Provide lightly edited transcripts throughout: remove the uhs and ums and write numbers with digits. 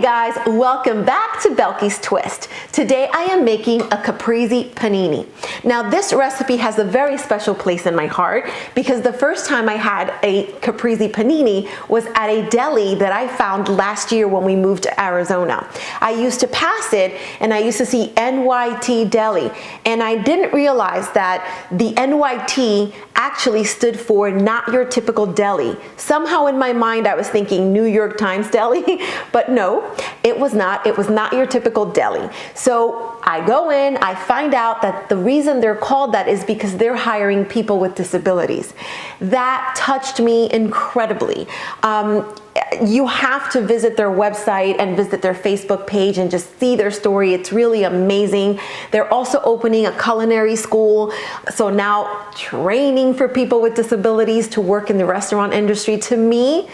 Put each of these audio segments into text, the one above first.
guys, welcome back to Belqui's Twist. Today I am making a Caprese Panini. Now this recipe has a very special place in my heart because the first time I had a Caprese Panini was at a deli that I found last year when we moved to Arizona. I used to pass it and I used to see NYT Deli, and I didn't realize that the NYT actually stood for Not Your Typical Deli. Somehow in my mind I was thinking New York Times Deli, but no, it was not. It was Not Your Typical Deli. So I go in, I find out that the reason they're called that is because they're hiring people with disabilities. That touched me incredibly. You have to visit their website and visit their Facebook page and just see their story. It's really amazing. They're also opening a culinary school. So now training for people with disabilities to work in the restaurant industry, to me,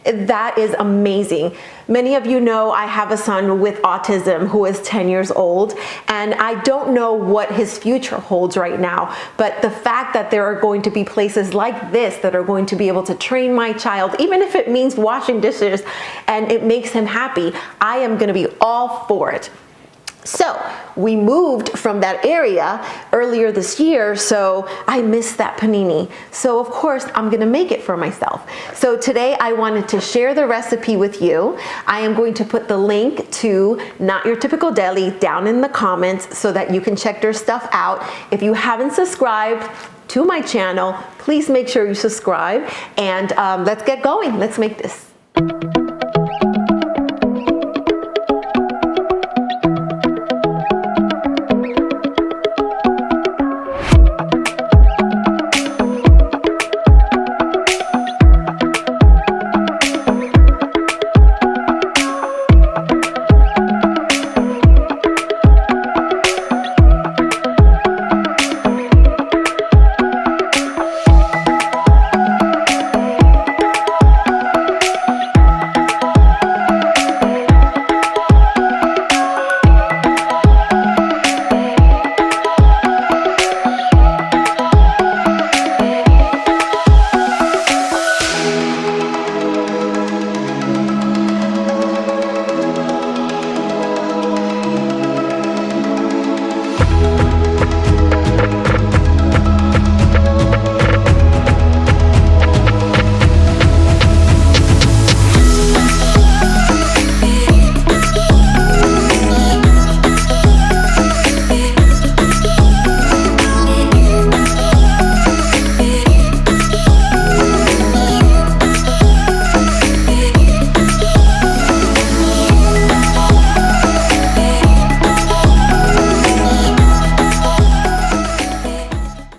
that is amazing. Many of you know I have a son with autism who is 10 years old, and I don't know what his future holds right now, but the fact that there are going to be places like this that are going to be able to train my child, even if it means washing dishes and it makes him happy, I am going to be all for it. So we moved from that area earlier this year, so I missed that panini. So of course I'm gonna make it for myself. So today I wanted to share the recipe with you. I am going to put the link to Not Your Typical Deli down in the comments so that you can check their stuff out. If you haven't subscribed to my channel, please make sure you subscribe, and let's get going. Let's make this.